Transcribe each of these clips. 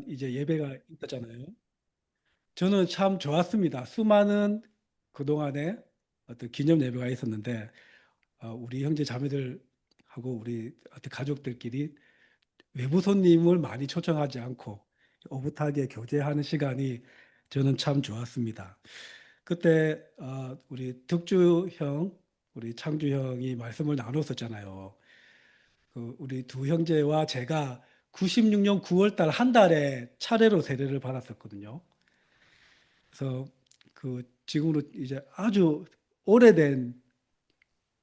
이제 예배가 있었잖아요. 저는 참 좋았습니다. 수많은 그동안에 어떤 기념 예배가 있었는데, 우리 형제 자매들하고 우리 어떤 가족들끼리 외부 손님을 많이 초청하지 않고 오붓하게 교제하는 시간이 저는 참 좋았습니다. 그때 우리 덕주 형, 우리 창주 형이 말씀을 나눴었잖아요. 우리 두 형제와 제가 96년 9월 달 한 달에 차례로 세례를 받았었거든요. 그래서 지금으로 이제 아주 오래된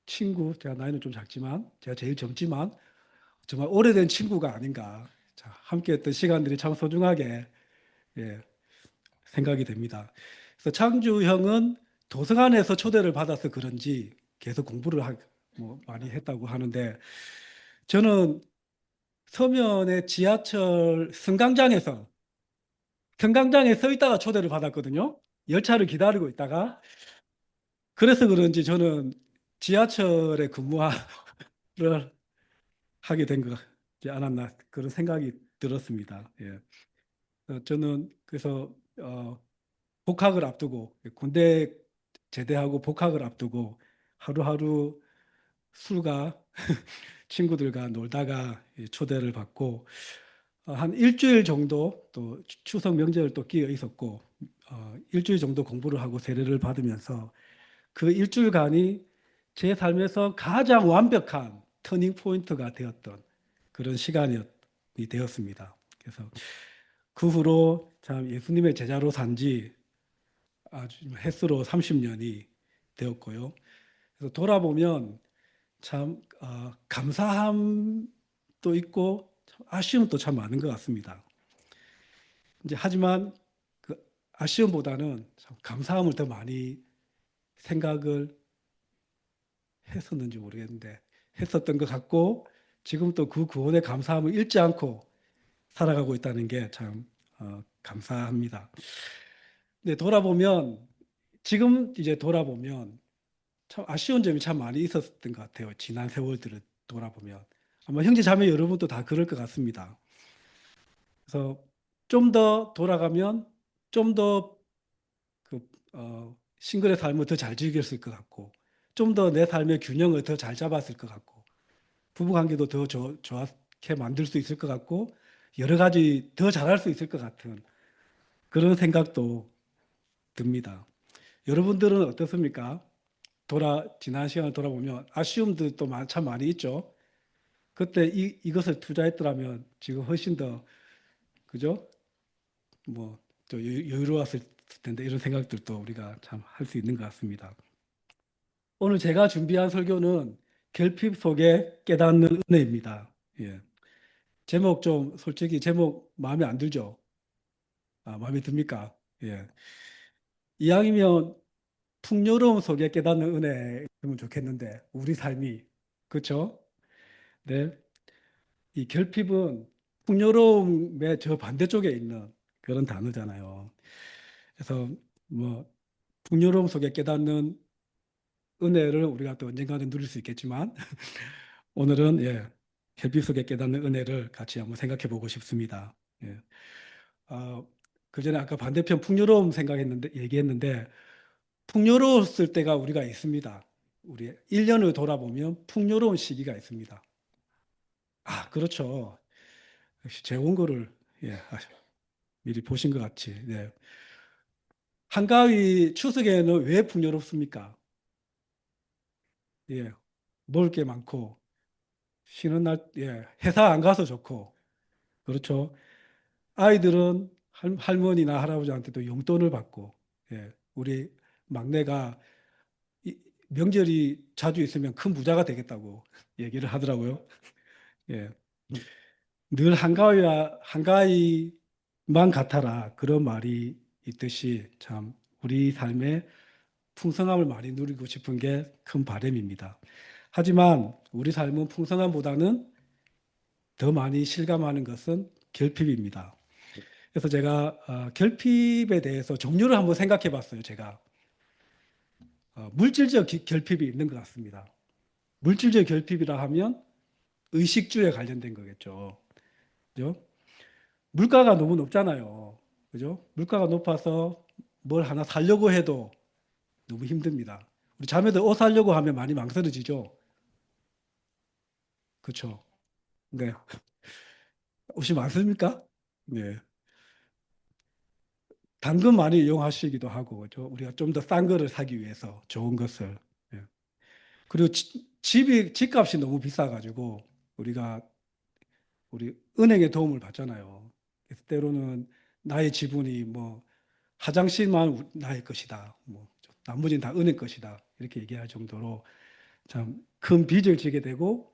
친구, 제가 나이는 좀 작지만, 제가 제일 젊지만, 정말 오래된 친구가 아닌가. 자, 함께 했던 시간들이 참 소중하게, 예, 생각이 됩니다. 그래서 창주 형은 도서관에서 초대를 받아서 그런지 계속 뭐 많이 했다고 하는데, 저는 서면의 지하철 승강장에 서 있다가 초대를 받았거든요. 열차를 기다리고 있다가. 그래서 그런지 저는 지하철에 근무를 하게 된 거지 않았나 그런 생각이 들었습니다. 예. 저는 그래서 복학을 앞두고 군대 제대하고 복학을 앞두고 하루하루 술과 친구들과 놀다가 초대를 받고 한 일주일 정도 또 추석 명절 또 끼어 있었고 일주일 정도 공부를 하고 세례를 받으면서 그 일주일간이 제 삶에서 가장 완벽한 터닝 포인트가 되었던 그런 시간이 되었습니다. 그래서 그 후로 참 예수님의 제자로 산지 아주 햇수로 30년이 되었고요. 그래서 돌아보면 참 감사함도 있고 참 아쉬움도 참 많은 것 같습니다. 이제 하지만 그 아쉬움보다는 참 감사함을 더 많이 생각을 했었는지 모르겠는데 했었던 것 같고 지금 또 그 구원의 감사함을 잃지 않고 살아가고 있다는 게 참 감사합니다. 근데 지금 이제 돌아보면 참 아쉬운 점이 참 많이 있었던 것 같아요. 지난 세월들을 돌아보면 아마 형제 자매 여러분도 다 그럴 것 같습니다. 그래서 좀 더 돌아가면 좀 더 싱글의 삶을 더 잘 즐겼을 것 같고 좀 더 내 삶의 균형을 더 잘 잡았을 것 같고 부부관계도 더 좋게 만들 수 있을 것 같고 여러 가지 더 잘할 수 있을 것 같은 그런 생각도 듭니다. 여러분들은 어떻습니까? 지난 시간을 돌아보면 아쉬움도 참 많이 있죠. 그때 이것을 투자했더라면 지금 훨씬 더, 그죠? 뭐, 또 여유로웠을 텐데 이런 생각들도 우리가 참 할 수 있는 것 같습니다. 오늘 제가 준비한 설교는 결핍 속에 깨닫는 은혜입니다. 예. 솔직히 제목 마음에 안 들죠? 마음에 듭니까? 예. 이왕이면 풍요로움 속에 깨닫는 은혜였으면 좋겠는데, 우리 삶이. 그렇죠? 네. 이 결핍은 풍요로움의 저 반대쪽에 있는 그런 단어잖아요. 그래서 뭐, 풍요로움 속에 깨닫는 은혜를 우리가 또 언젠가는 누릴 수 있겠지만, 오늘은 예, 결핍 속에 깨닫는 은혜를 같이 한번 생각해 보고 싶습니다. 예. 어, 그 전에 아까 반대편 얘기했는데, 풍요로웠을 때가 우리가 있습니다. 우리 1년을 돌아보면 풍요로운 시기가 있습니다. 그렇죠. 역시 제 원고를 예, 미리 보신 것 같이. 네. 한가위 추석에는 왜 풍요롭습니까? 예, 먹을 게 많고, 쉬는 날, 예, 회사 안 가서 좋고, 그렇죠. 아이들은 할머니나 할아버지한테도 용돈을 받고, 예, 우리 막내가 명절이 자주 있으면 큰 부자가 되겠다고 얘기를 하더라고요. 예. 늘 한가위만 같아라. 그런 말이 있듯이 참 우리 삶의 풍성함을 많이 누리고 싶은 게 큰 바람입니다. 하지만 우리 삶은 풍성함보다는 더 많이 실감하는 것은 결핍입니다. 그래서 제가 결핍에 대해서 종류를 한번 생각해 봤어요. 제가 물질적 결핍이 있는 것 같습니다. 물질적 결핍이라 하면 의식주에 관련된 거겠죠. 그죠? 물가가 너무 높잖아요. 그죠? 물가가 높아서 뭘 하나 사려고 해도 너무 힘듭니다. 우리 자매들 옷 사려고 하면 많이 망설여지죠. 그렇죠? 네. 옷이 많습니까? 네. 당근 많이 이용하시기도 하고, 그죠? 우리가 좀 더 싼 거를 사기 위해서 좋은 것을. 예. 그리고 집값이 너무 비싸가지고 우리가 우리 은행의 도움을 받잖아요. 그래서 때로는 나의 지분이 뭐 화장실만 나의 것이다. 뭐 나머지는 다 은행 것이다. 이렇게 얘기할 정도로 참 큰 빚을 지게 되고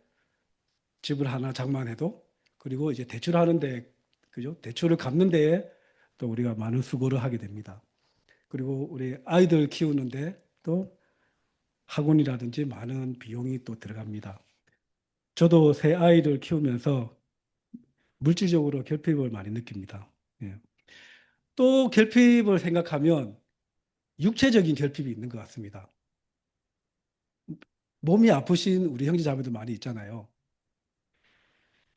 집을 하나 장만해도 그리고 이제 대출하는데 그죠? 대출을 갚는 데에 또 우리가 많은 수고를 하게 됩니다. 그리고 우리 아이들 키우는데 또 학원이라든지 많은 비용이 또 들어갑니다. 저도 새 아이를 키우면서 물질적으로 결핍을 많이 느낍니다. 예. 또 결핍을 생각하면 육체적인 결핍이 있는 것 같습니다. 몸이 아프신 우리 형제자매들 많이 있잖아요.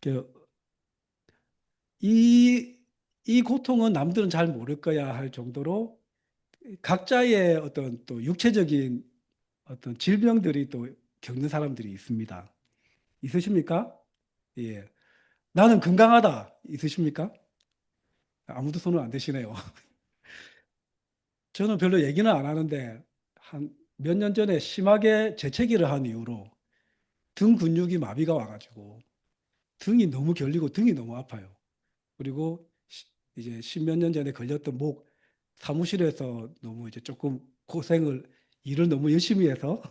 그 이, 이 고통은 남들은 잘 모를 거야 할 정도로 각자의 어떤 또 육체적인 어떤 질병들이 또 겪는 사람들이 있습니다. 있으십니까? 예. 나는 건강하다. 있으십니까? 아무도 손을 안 대시네요. 저는 별로 얘기는 안 하는데 한 몇 년 전에 심하게 재채기를 한 이후로 등 근육이 마비가 와가지고 등이 너무 결리고 등이 너무 아파요. 그리고 이제 십몇 년 전에 걸렸던 목 사무실에서 너무 이제 조금 고생을 일을 너무 열심히 해서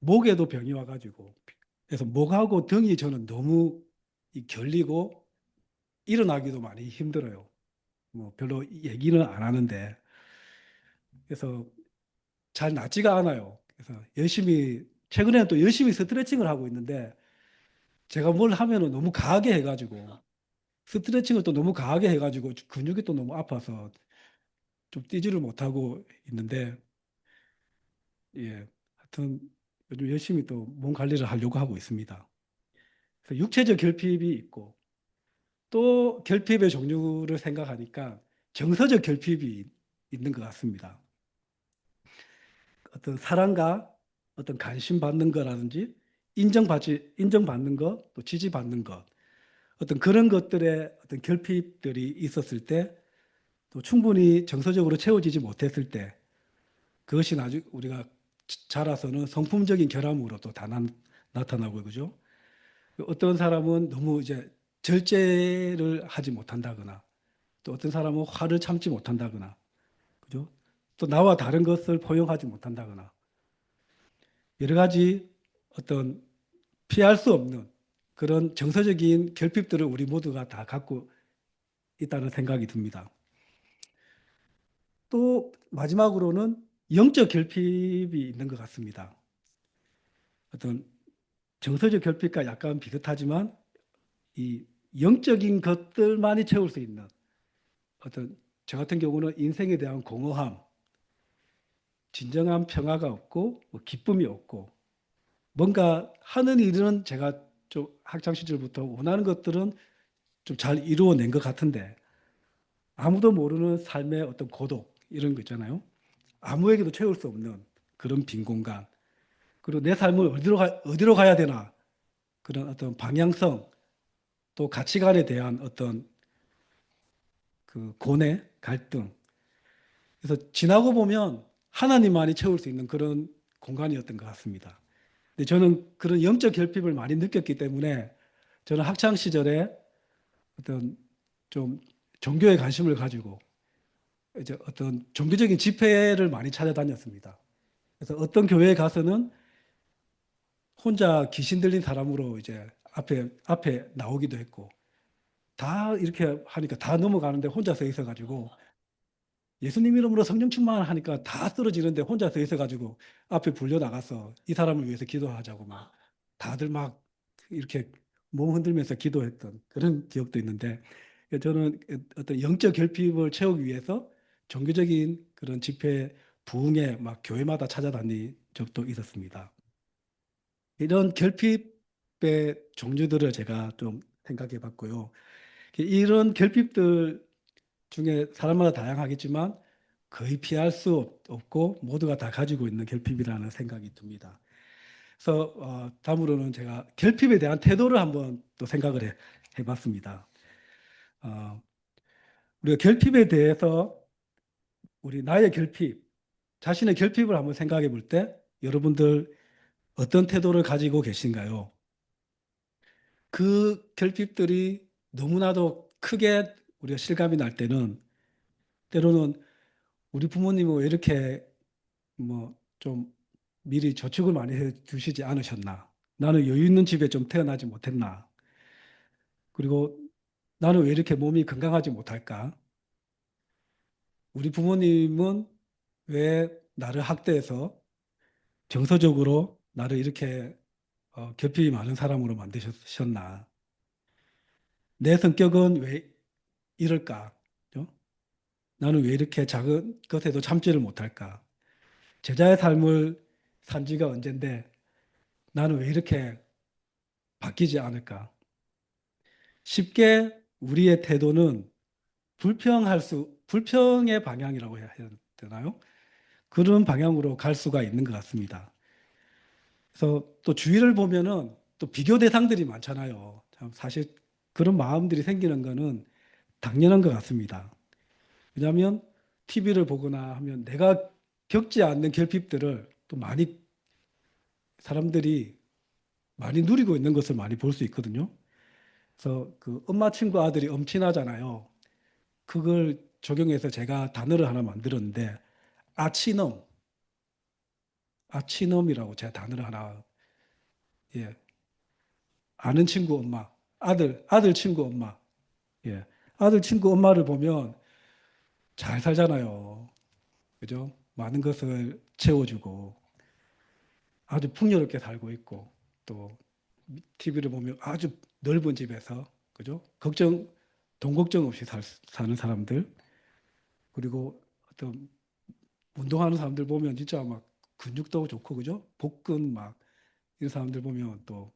목에도 병이 와가지고 그래서 목하고 등이 저는 너무 결리고 일어나기도 많이 힘들어요. 뭐 별로 얘기는 안 하는데 그래서 잘 낫지가 않아요. 그래서 열심히 최근에는 또 열심히 스트레칭을 하고 있는데 제가 뭘 하면은 너무 강하게 해가지고 스트레칭을 또 너무 강하게 해가지고 근육이 또 너무 아파서 좀 뛰지를 못하고 있는데 예 하여튼 요즘 열심히 또 몸 관리를 하려고 하고 있습니다. 그래서 육체적 결핍이 있고 또 결핍의 종류를 생각하니까 정서적 결핍이 있는 것 같습니다. 어떤 사랑과 어떤 관심 받는 거라든지 인정받는 것, 또 지지받는 것, 어떤 그런 것들의 어떤 결핍들이 있었을 때, 또 충분히 정서적으로 채워지지 못했을 때, 그것이 나중 우리가 자라서는 성품적인 결함으로 또 나타나고 그죠? 어떤 사람은 너무 이제 절제를 하지 못한다거나, 또 어떤 사람은 화를 참지 못한다거나, 그죠? 또 나와 다른 것을 포용하지 못한다거나, 여러 가지 어떤 피할 수 없는 그런 정서적인 결핍들을 우리 모두가 다 갖고 있다는 생각이 듭니다. 또 마지막으로는 영적 결핍이 있는 것 같습니다. 어떤 정서적 결핍과 약간 비슷하지만 이 영적인 것들만이 채울 수 있는 어떤 저 같은 경우는 인생에 대한 공허함, 진정한 평화가 없고 뭐 기쁨이 없고 뭔가 하는 일은 제가 좀 학창 시절부터 원하는 것들은 좀 잘 이루어낸 것 같은데 아무도 모르는 삶의 어떤 고독 이런 거 있잖아요. 아무에게도 채울 수 없는 그런 빈 공간. 그리고 내 삶을 어디로 가야 되나 그런 어떤 방향성 또 가치관에 대한 어떤 그 고뇌, 갈등. 그래서 지나고 보면 하나님만이 채울 수 있는 그런 공간이었던 것 같습니다. 근데 저는 그런 영적 결핍을 많이 느꼈기 때문에 저는 학창 시절에 어떤 좀 종교에 관심을 가지고 이제 어떤 종교적인 집회를 많이 찾아다녔습니다. 그래서 어떤 교회에 가서는 혼자 귀신 들린 사람으로 이제 앞에 나오기도 했고 다 이렇게 하니까 다 넘어가는데 혼자 서 있어가지고 예수님 이름으로 성령 충만하니까 다 쓰러지는데 혼자 서 있어가지고 앞에 불려 나가서 이 사람을 위해서 기도하자고 막 다들 막 이렇게 몸 흔들면서 기도했던 그런 기억도 있는데 저는 어떤 영적 결핍을 채우기 위해서 종교적인 그런 집회 부흥회 막 교회마다 찾아다닌 적도 있었습니다. 이런 결핍의 종류들을 제가 좀 생각해 봤고요. 이런 결핍들 중에 사람마다 다양하겠지만 거의 피할 수 없고 모두가 다 가지고 있는 결핍이라는 생각이 듭니다. 그래서 다음으로는 제가 결핍에 대한 태도를 한번 또 생각을 해봤습니다. 어, 우리가 결핍에 대해서 우리 나의 결핍, 자신의 결핍을 한번 생각해 볼 때 여러분들 어떤 태도를 가지고 계신가요? 그 결핍들이 너무나도 크게 우리가 실감이 날 때는 때로는 우리 부모님은 왜 이렇게 뭐 좀 미리 저축을 많이 해 두시지 않으셨나? 나는 여유 있는 집에 좀 태어나지 못했나? 그리고 나는 왜 이렇게 몸이 건강하지 못할까? 우리 부모님은 왜 나를 학대해서 정서적으로 나를 이렇게 결핍이 많은 사람으로 만드셨나? 내 성격은 왜 이럴까? 어? 나는 왜 이렇게 작은 것에도 참지를 못할까? 제자의 삶을 산 지가 언젠데 나는 왜 이렇게 바뀌지 않을까? 쉽게 우리의 태도는 불평의 방향이라고 해야 되나요? 그런 방향으로 갈 수가 있는 것 같습니다. 그래서 또 주위를 보면은 또 비교 대상들이 많잖아요. 참 사실 그런 마음들이 생기는 거는 당연한 것 같습니다. 왜냐하면 TV를 보거나 하면 내가 겪지 않는 결핍들을 또 많이 사람들이 많이 누리고 있는 것을 많이 볼 수 있거든요. 그래서 그 엄마 친구 아들이 엄친하잖아요. 그걸 적용해서 제가 단어를 하나 만들었는데 아치넘, 아치넘이라고 제가 단어를 하나 예, 아는 친구 엄마, 아들 친구 엄마, 예, 아들 친구 엄마를 보면 잘 살잖아요. 그죠? 많은 것을 채워주고 아주 풍요롭게 살고 있고 또 TV를 보면 아주 넓은 집에서 그죠? 돈 걱정 없이 사는 사람들 그리고 어떤 운동하는 사람들 보면 진짜 막 근육도 좋고 그죠? 복근 막 이런 사람들 보면 또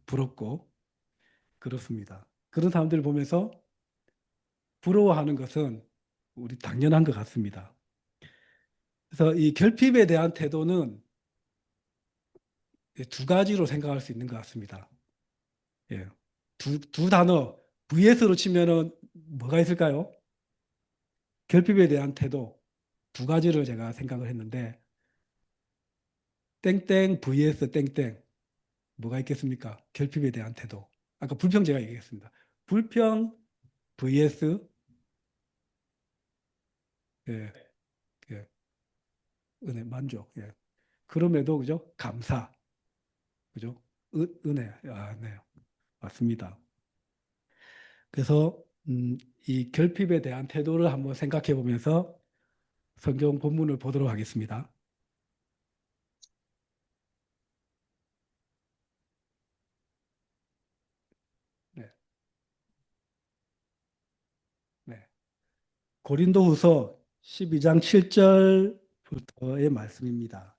부럽고 그렇습니다. 그런 사람들을 보면서 부러워하는 것은 우리 당연한 것 같습니다. 그래서 이 결핍에 대한 태도는 두 가지로 생각할 수 있는 것 같습니다. 예. 두 단어 VS로 치면은 뭐가 있을까요? 결핍에 대한 태도 두 가지를 제가 생각을 했는데 땡땡 vs 땡땡 뭐가 있겠습니까? 결핍에 대한 태도. 아까 불평 제가 얘기했습니다. 불평 vs 예, 예, 은혜 만족. 예. 그럼에도 그죠? 감사. 그죠? 은혜. 아, 네. 맞습니다. 그래서 이 결핍에 대한 태도를 한번 생각해 보면서 성경 본문을 보도록 하겠습니다. 네. 네. 고린도후서 12장 7절부터의 말씀입니다.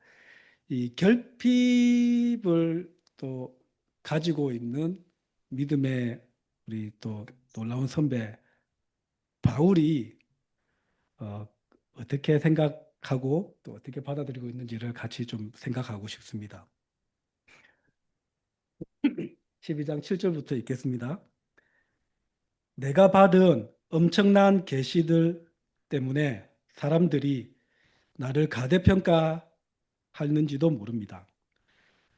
이 결핍을 또 가지고 있는 믿음의 우리 또 놀라운 선배 바울이 어, 어떻게 생각하고 또 어떻게 받아들이고 있는지를 같이 좀 생각하고 싶습니다. 12장 7절부터 읽겠습니다. 내가 받은 엄청난 계시들 때문에 사람들이 나를 가대평가하는지도 모릅니다.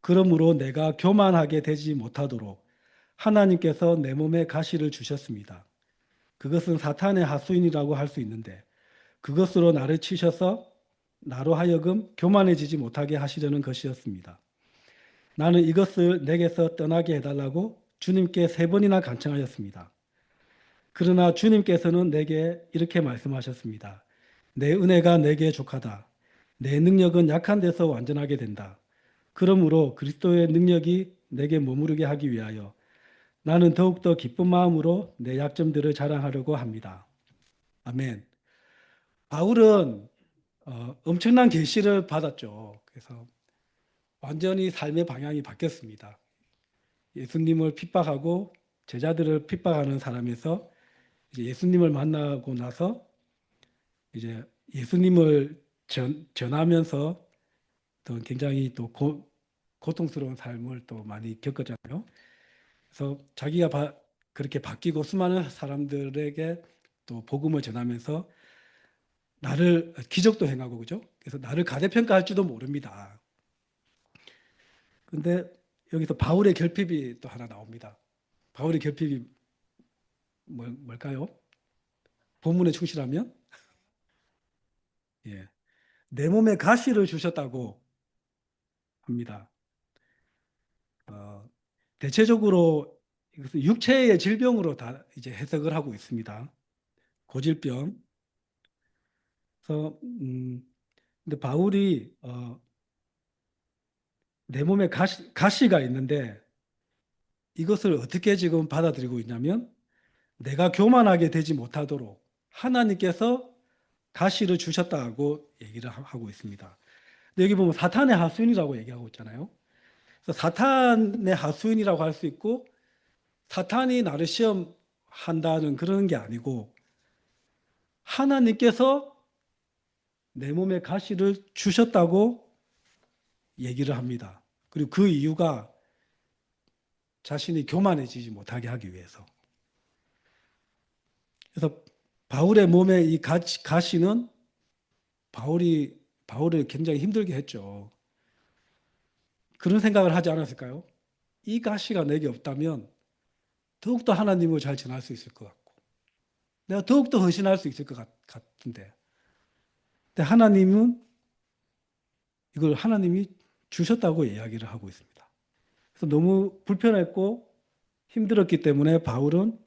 그러므로 내가 교만하게 되지 못하도록 하나님께서 내 몸에 가시를 주셨습니다. 그것은 사탄의 하수인이라고 할 수 있는데 그것으로 나를 치셔서 나로 하여금 교만해지지 못하게 하시려는 것이었습니다. 나는 이것을 내게서 떠나게 해달라고 주님께 3번이나 간청하였습니다. 그러나 주님께서는 내게 이렇게 말씀하셨습니다. 내 은혜가 내게 족하다. 내 능력은 약한 데서 완전하게 된다. 그러므로 그리스도의 능력이 내게 머무르게 하기 위하여 나는 더욱더 기쁜 마음으로 내 약점들을 자랑하려고 합니다. 아멘. 바울은 엄청난 계시를 받았죠. 그래서 완전히 삶의 방향이 바뀌었습니다. 예수님을 핍박하고 제자들을 핍박하는 사람에서 이제 예수님을 만나고 나서 이제 예수님을 전하면서 또 굉장히 또 고통스러운 삶을 또 많이 겪었잖아요. 그래서 자기가 그렇게 바뀌고 수많은 사람들에게 또 복음을 전하면서 나를 기적도 행하고 그죠? 그래서 나를 가대평가할지도 모릅니다. 근데 여기서 바울의 결핍이 또 하나 나옵니다. 바울의 결핍이 뭘까요? 본문에 충실하면 예. 내 몸에 가시를 주셨다고 합니다. 어, 대체적으로 이것은 육체의 질병으로 다 이제 해석을 하고 있습니다. 고질병. 그래서 근데 바울이 내 몸에 가시가 있는데 이것을 어떻게 지금 받아들이고 있냐면 내가 교만하게 되지 못하도록 하나님께서 가시를 주셨다고 얘기를 하고 있습니다. 근데 여기 보면 사탄의 하수인이라고 얘기하고 있잖아요. 그래서 사탄의 하수인이라고 할 수 있고 사탄이 나를 시험한다는 그런 게 아니고 하나님께서 내 몸에 가시를 주셨다고 얘기를 합니다. 그리고 그 이유가 자신이 교만해지지 못하게 하기 위해서. 그래서 바울의 몸에 이 가시는 바울을 굉장히 힘들게 했죠. 그런 생각을 하지 않았을까요? 이 가시가 내게 없다면 더욱더 하나님을 잘 전할 수 있을 것 같고 내가 더욱더 헌신할 수 있을 것 같은데 근데 하나님은 이걸 하나님이 주셨다고 이야기를 하고 있습니다. 그래서 너무 불편했고 힘들었기 때문에 바울은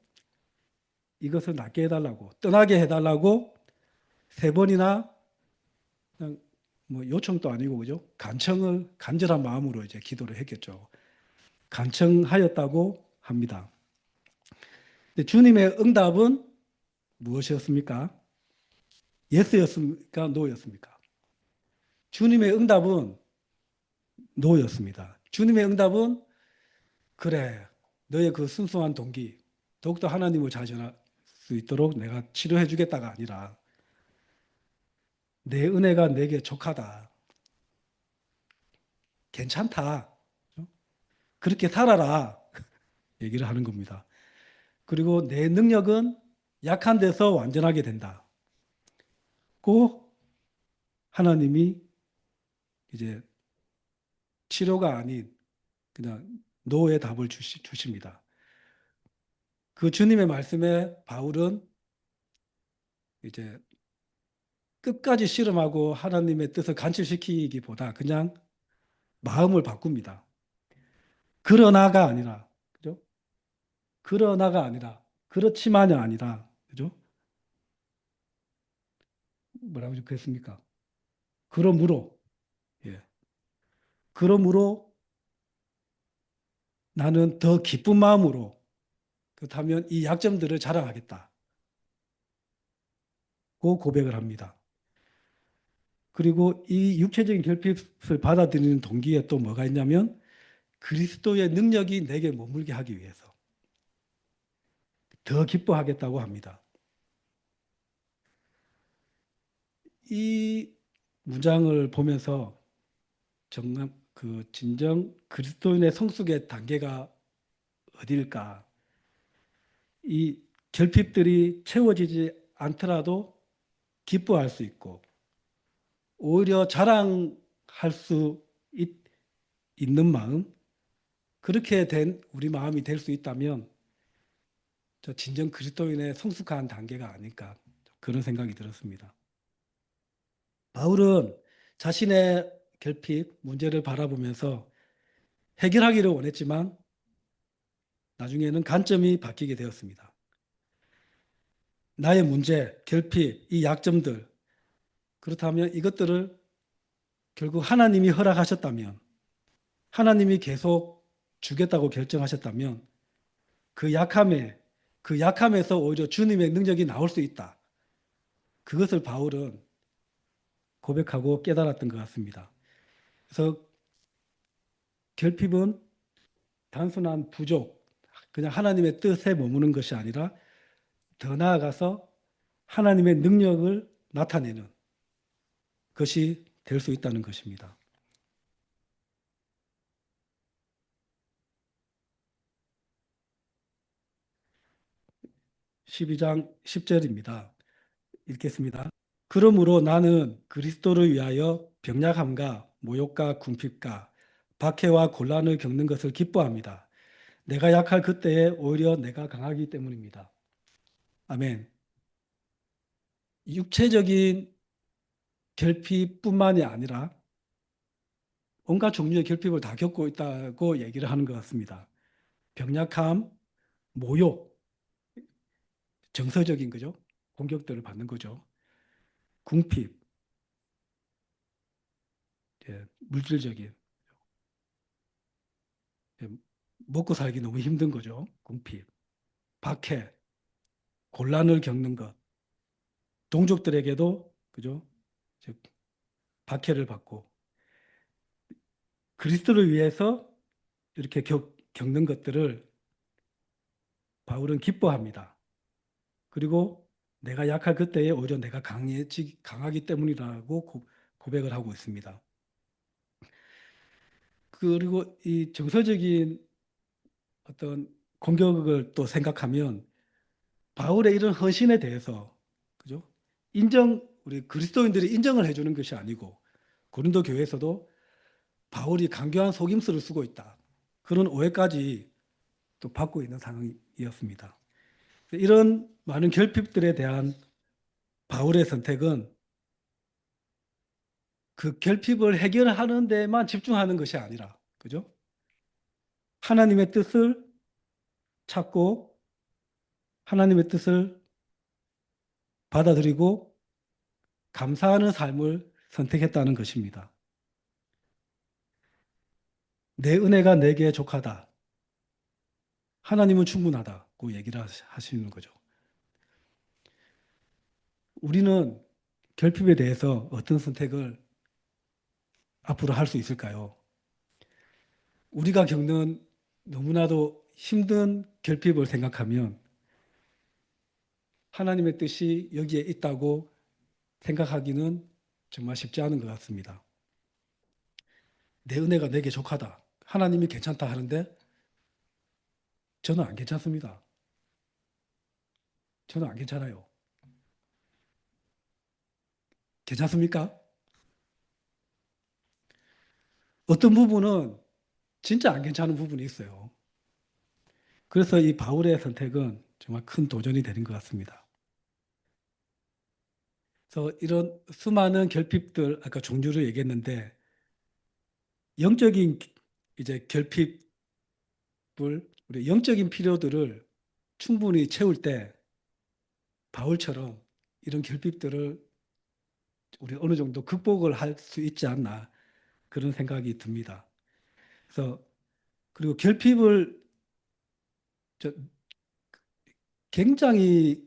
이것을 낫게 해달라고 떠나게 해달라고 세 번이나 그냥 뭐 요청도 아니고 그죠? 간절한 마음으로 이제 기도를 했겠죠. 간청하였다고 합니다. 근데 주님의 응답은 무엇이었습니까? 예스였습니까? 노였습니까? 주님의 응답은 노였습니다. 주님의 응답은 그래, 너의 그 순수한 동기, 더욱더 하나님을 잘 전할 수 있도록 내가 치료해 주겠다가 아니라 내 은혜가 내게 족하다. 괜찮다. 그렇게 살아라. 얘기를 하는 겁니다. 그리고 내 능력은 약한 데서 완전하게 된다. 고 하나님이 이제 치료가 아닌 그냥 노의 답을 주십니다. 그 주님의 말씀에 바울은 이제 끝까지 실험하고 하나님의 뜻을 간철시키기보다 그냥 마음을 바꿉니다. 그러나가 아니라, 그죠? 그러나가 아니라, 그렇지만이 아니라, 그죠? 뭐라고 적혔습니까? 그러므로, 예. 그러므로 나는 더 기쁜 마음으로 그렇다면 이 약점들을 자랑하겠다고 고백을 합니다. 그리고 이 육체적인 결핍을 받아들이는 동기에 또 뭐가 있냐면 그리스도의 능력이 내게 머물게 하기 위해서 더 기뻐하겠다고 합니다. 이 문장을 보면서 정말 진정 그리스도인의 성숙의 단계가 어디일까? 이 결핍들이 채워지지 않더라도 기뻐할 수 있고 오히려 자랑할 수 있는 마음 그렇게 된 우리 마음이 될 수 있다면 저 진정 그리스도인의 성숙한 단계가 아닐까 그런 생각이 들었습니다. 바울은 자신의 결핍 문제를 바라보면서 해결하기를 원했지만 나중에는 관점이 바뀌게 되었습니다. 나의 문제, 결핍, 이 약점들 그렇다면 이것들을 결국 하나님이 허락하셨다면 하나님이 계속 주겠다고 결정하셨다면 그 약함에서 오히려 주님의 능력이 나올 수 있다. 그것을 바울은 고백하고 깨달았던 것 같습니다. 그래서 결핍은 단순한 부족, 그냥 하나님의 뜻에 머무는 것이 아니라 더 나아가서 하나님의 능력을 나타내는 것이 될 수 있다는 것입니다. 12장 10절입니다. 읽겠습니다. 그러므로 나는 그리스도를 위하여 병약함과 모욕과 궁핍과 박해와 곤란을 겪는 것을 기뻐합니다. 내가 약할 그때에 오히려 내가 강하기 때문입니다. 아멘. 육체적인 결핍뿐만이 아니라 온갖 종류의 결핍을 다 겪고 있다고 얘기를 하는 것 같습니다. 병약함, 모욕, 정서적인 거죠. 공격들을 받는 거죠. 궁핍, 물질적인, 먹고 살기 너무 힘든 거죠. 궁핍, 박해, 곤란을 겪는 것, 동족들에게도 그죠? 박해를 받고 그리스도를 위해서 이렇게 겪는 것들을 바울은 기뻐합니다. 그리고 내가 약할 그때에 오히려 내가 강하기 때문이라고 고백을 하고 있습니다. 그리고 이 정서적인 어떤 공격을 또 생각하면 바울의 이런 헌신에 대해서 그죠? 우리 그리스도인들이 인정을 해주는 것이 아니고 고린도 교회에서도 바울이 강교한 속임수를 쓰고 있다. 그런 오해까지 또 받고 있는 상황이었습니다. 이런 많은 결핍들에 대한 바울의 선택은 그 결핍을 해결하는 데만 집중하는 것이 아니라, 그죠? 하나님의 뜻을 찾고 하나님의 뜻을 받아들이고 감사하는 삶을 선택했다는 것입니다. 내 은혜가 내게 족하다. 하나님은 충분하다고 얘기를 하시는 거죠. 우리는 결핍에 대해서 어떤 선택을 앞으로 할 수 있을까요? 우리가 겪는 너무나도 힘든 결핍을 생각하면 하나님의 뜻이 여기에 있다고 생각하기는 정말 쉽지 않은 것 같습니다. 내 은혜가 내게 족하다. 하나님이 괜찮다 하는데 저는 안 괜찮습니다. 저는 안 괜찮아요. 괜찮습니까? 어떤 부분은 진짜 안 괜찮은 부분이 있어요. 그래서 이 바울의 선택은 정말 큰 도전이 되는 것 같습니다. 그래서 이런 수많은 결핍들, 아까 종류를 얘기했는데, 영적인 이제 결핍을, 우리 영적인 필요들을 충분히 채울 때, 바울처럼 이런 결핍들을 우리 어느 정도 극복을 할 수 있지 않나, 그런 생각이 듭니다. 그래서, 그리고 결핍을 굉장히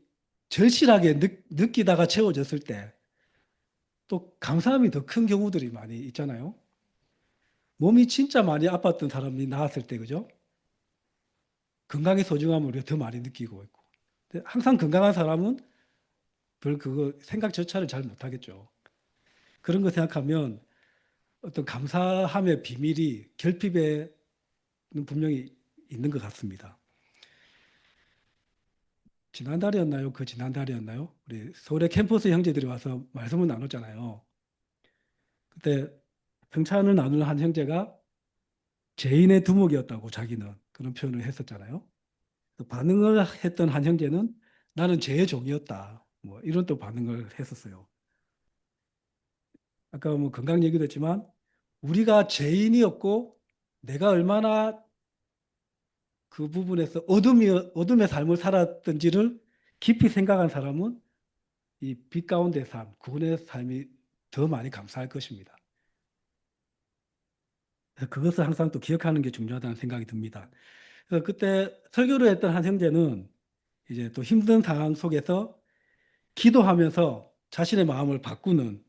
절실하게 느끼다가 채워졌을 때, 또 감사함이 더 큰 경우들이 많이 있잖아요. 몸이 진짜 많이 아팠던 사람이 나았을 때, 그죠? 건강의 소중함을 우리가 더 많이 느끼고 있고. 근데 항상 건강한 사람은 별 그거 생각조차를 잘 못하겠죠. 그런 거 생각하면 어떤 감사함의 비밀이 결핍에는 분명히 있는 것 같습니다. 지난달이었나요? 그 지난달이었나요? 우리 서울의 캠퍼스 형제들이 와서 말씀을 나눴잖아요. 그때 평찬을 나누는 한 형제가 죄인의 두목이었다고 자기는 그런 표현을 했었잖아요. 반응을 했던 한 형제는 나는 죄의 종이었다. 뭐 이런 또 반응을 했었어요. 아까 뭐 건강 얘기도 했지만 우리가 죄인이었고 내가 얼마나 그 부분에서 어둠의 삶을 살았던지를 깊이 생각한 사람은 이 빛 가운데 삶, 구원의 삶이 더 많이 감사할 것입니다. 그래서 그것을 항상 또 기억하는 게 중요하다는 생각이 듭니다. 그래서 그때 설교를 했던 한 형제는 이제 또 힘든 상황 속에서 기도하면서 자신의 마음을 바꾸는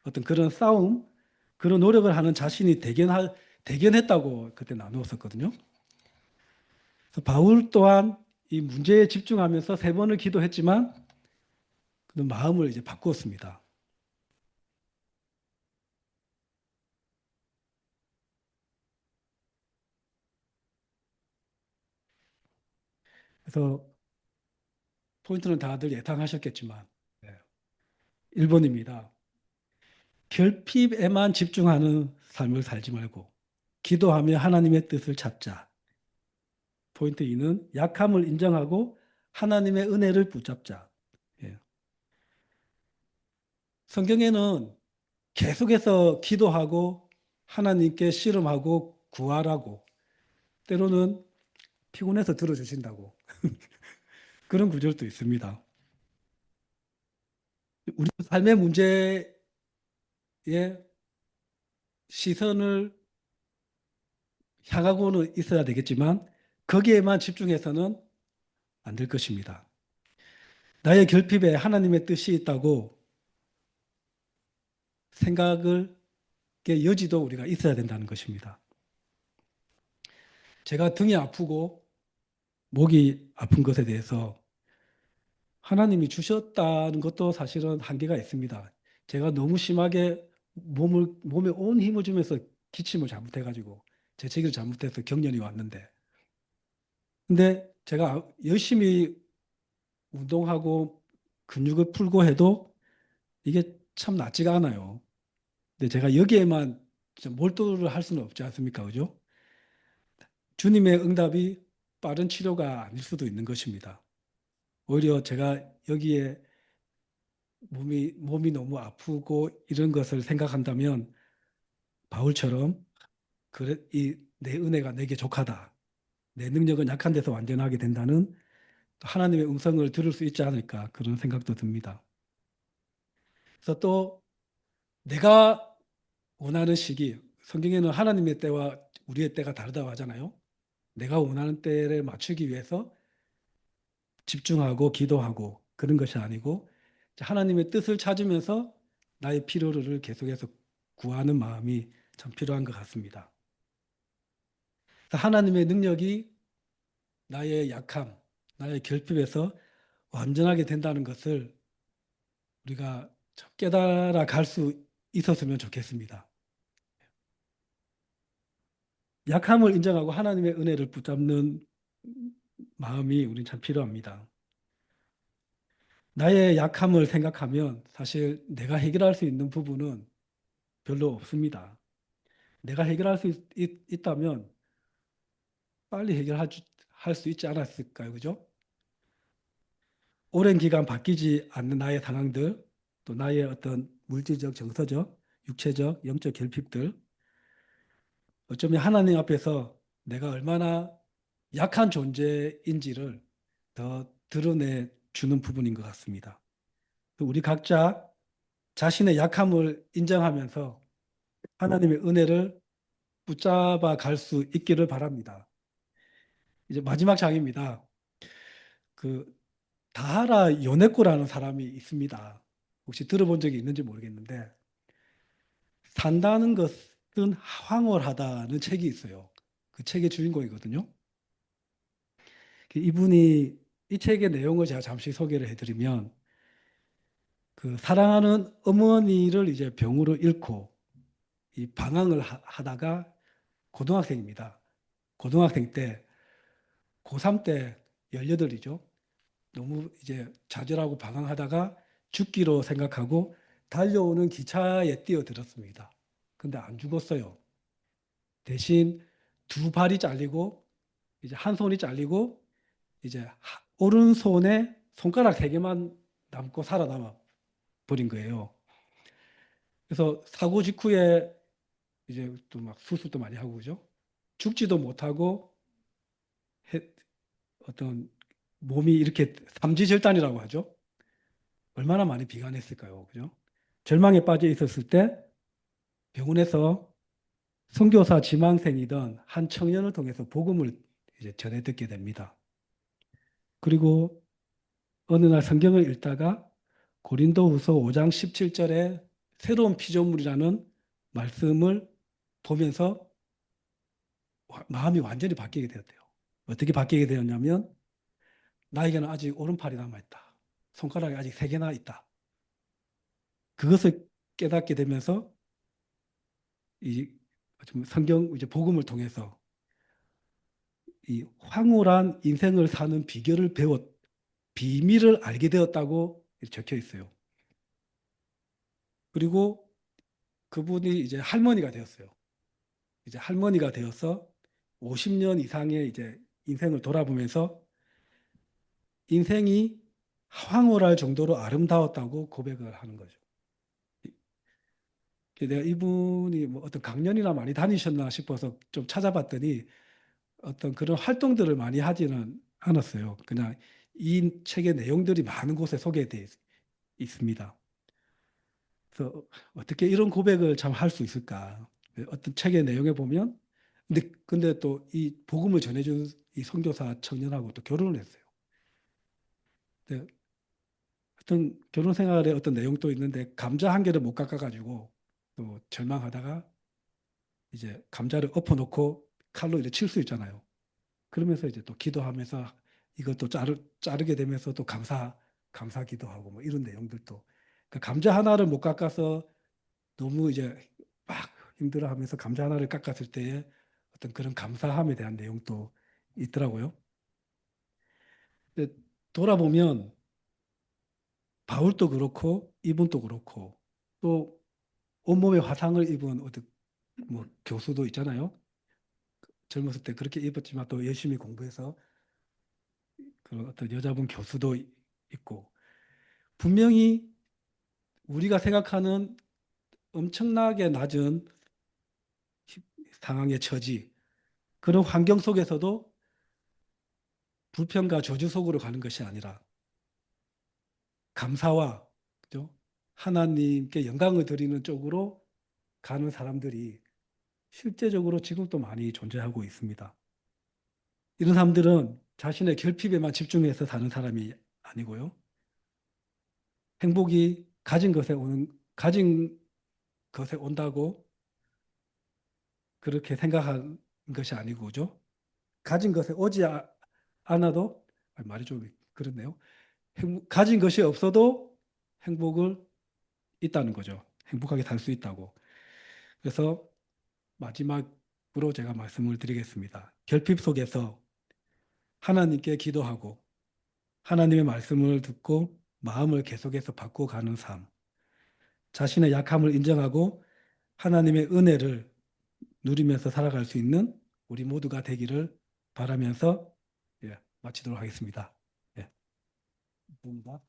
어떤 그런 싸움, 그런 노력을 하는 자신이 대견했다고 그때 나누었었거든요. 그래서 바울 또한 이 문제에 집중하면서 세 번을 기도했지만 그 마음을 이제 바꾸었습니다. 그래서 포인트는 다들 예상하셨겠지만 1번입니다. 결핍에만 집중하는 삶을 살지 말고 기도하며 하나님의 뜻을 찾자. 포인트 2는 약함을 인정하고 하나님의 은혜를 붙잡자. 예. 성경에는 계속해서 기도하고 하나님께 씨름하고 구하라고 때로는 피곤해서 들어주신다고 그런 구절도 있습니다. 우리 삶의 문제에 시선을 향하고는 있어야 되겠지만 거기에만 집중해서는 안 될 것입니다. 나의 결핍에 하나님의 뜻이 있다고 생각을 여지도 우리가 있어야 된다는 것입니다. 제가 등이 아프고 목이 아픈 것에 대해서 하나님이 주셨다는 것도 사실은 한계가 있습니다. 제가 너무 심하게 몸에 온 힘을 주면서 기침을 잘못해가지고 재채기를 잘못해서 경련이 왔는데 근데 제가 열심히 운동하고 근육을 풀고 해도 이게 참 낫지가 않아요. 근데 제가 여기에만 몰두를 할 수는 없지 않습니까? 그죠? 주님의 응답이 빠른 치료가 아닐 수도 있는 것입니다. 오히려 제가 여기에 몸이 너무 아프고 이런 것을 생각한다면 바울처럼 그래, 내 은혜가 내게 족하다. 내 능력은 약한 데서 완전하게 된다는 하나님의 음성을 들을 수 있지 않을까 그런 생각도 듭니다. 그래서 또 내가 원하는 시기, 성경에는 하나님의 때와 우리의 때가 다르다고 하잖아요. 내가 원하는 때를 맞추기 위해서 집중하고 기도하고 그런 것이 아니고 하나님의 뜻을 찾으면서 나의 필요를 계속해서 구하는 마음이 참 필요한 것 같습니다. 하나님의 능력이 나의 약함, 나의 결핍에서 완전하게 된다는 것을 우리가 깨달아 갈 수 있었으면 좋겠습니다. 약함을 인정하고 하나님의 은혜를 붙잡는 마음이 우린 참 필요합니다. 나의 약함을 생각하면 사실 내가 해결할 수 있는 부분은 별로 없습니다. 내가 해결할 수 있다면 빨리 할 수 있지 않았을까요? 그죠? 오랜 기간 바뀌지 않는 나의 상황들, 또 나의 어떤 물질적, 정서적, 육체적, 영적 결핍들, 어쩌면 하나님 앞에서 내가 얼마나 약한 존재인지를 더 드러내 주는 부분인 것 같습니다. 우리 각자 자신의 약함을 인정하면서 하나님의 은혜를 붙잡아 갈 수 있기를 바랍니다. 이제 마지막 장입니다. 그 다하라 요네코라는 사람이 있습니다. 혹시 들어본 적이 있는지 모르겠는데 산다는 것은 황홀하다는 책이 있어요. 그 책의 주인공이거든요. 이분이 이 책의 내용을 제가 잠시 소개를 해드리면 그 사랑하는 어머니를 이제 병으로 잃고 이 방황을 하다가 고등학생입니다. 고등학생 때 고3 때 18이죠. 너무 이제 좌절하고 방황하다가 죽기로 생각하고 달려오는 기차에 뛰어들었습니다. 근데 안 죽었어요. 대신 두 발이 잘리고 이제 한 손이 잘리고 이제 오른손에 손가락 세 개만 남고 살아남아 버린 거예요. 그래서 사고 직후에 이제 또 막 수술도 많이 하고 그죠? 죽지도 못하고 어떤 몸이 이렇게 삼지절단이라고 하죠. 얼마나 많이 비관했을까요? 그죠? 절망에 빠져 있었을 때 병원에서 선교사 지망생이던 한 청년을 통해서 복음을 이제 전해 듣게 됩니다. 그리고 어느 날 성경을 읽다가 고린도후서 5장 17절에 새로운 피조물이라는 말씀을 보면서 마음이 완전히 바뀌게 되었대요. 어떻게 바뀌게 되었냐면 나에게는 아직 오른팔이 남아있다. 손가락이 아직 세 개나 있다. 그것을 깨닫게 되면서 이 성경 이제 복음을 통해서 이 황홀한 인생을 사는 비결을 비밀을 알게 되었다고 적혀 있어요. 그리고 그분이 이제 할머니가 되었어요. 이제 할머니가 되어서 50년 이상의 이제 인생을 돌아보면서 인생이 황홀할 정도로 아름다웠다고 고백을 하는 거죠. 내가 이분이 뭐 어떤 강연이나 많이 다니셨나 싶어서 좀 찾아봤더니 어떤 그런 활동들을 많이 하지는 않았어요. 그냥 이 책의 내용들이 많은 곳에 소개되어 있습니다. 그래서 어떻게 이런 고백을 참 할 수 있을까? 어떤 책의 내용에 보면, 근데 또 이 복음을 전해준 이 선교사 청년하고 또 결혼을 했어요. 근데 어떤 결혼 생활에 어떤 내용도 있는데 감자 한 개를 못 깎아가지고 또 절망하다가 이제 감자를 엎어놓고 칼로 이렇게 칠 수 있잖아요. 그러면서 이제 또 기도하면서 이것도 자르게 되면서 또 감사 기도하고 뭐 이런 내용들도. 그러니까 감자 하나를 못 깎아서 너무 이제 막 힘들어하면서 감자 하나를 깎았을 때의 어떤 그런 감사함에 대한 내용도 있더라고요. 근데 돌아보면 바울도 그렇고 이분도 그렇고 또 온몸에 화상을 입은 어떤 뭐 교수도 있잖아요. 젊었을 때 그렇게 입었지만 또 열심히 공부해서 그런 어떤 여자분 교수도 있고 분명히 우리가 생각하는 엄청나게 낮은 상황의 처지 그런 환경 속에서도 불평과 저주 속으로 가는 것이 아니라 감사와 그죠? 하나님께 영광을 드리는 쪽으로 가는 사람들이 실제적으로 지금도 많이 존재하고 있습니다. 이런 사람들은 자신의 결핍에만 집중해서 사는 사람이 아니고요. 행복이 가진 것에 온다고 그렇게 생각한 것이 아니고, 그죠? 가진 것에 오지 않아도, 말이 좀 그렇네요. 가진 것이 없어도 행복을 있다는 거죠. 행복하게 살 수 있다고. 그래서 마지막으로 제가 말씀을 드리겠습니다. 결핍 속에서 하나님께 기도하고 하나님의 말씀을 듣고 마음을 계속해서 바꿔가는 삶. 자신의 약함을 인정하고 하나님의 은혜를 누리면서 살아갈 수 있는 우리 모두가 되기를 바라면서 마치도록 하겠습니다. 예, 감사합니다.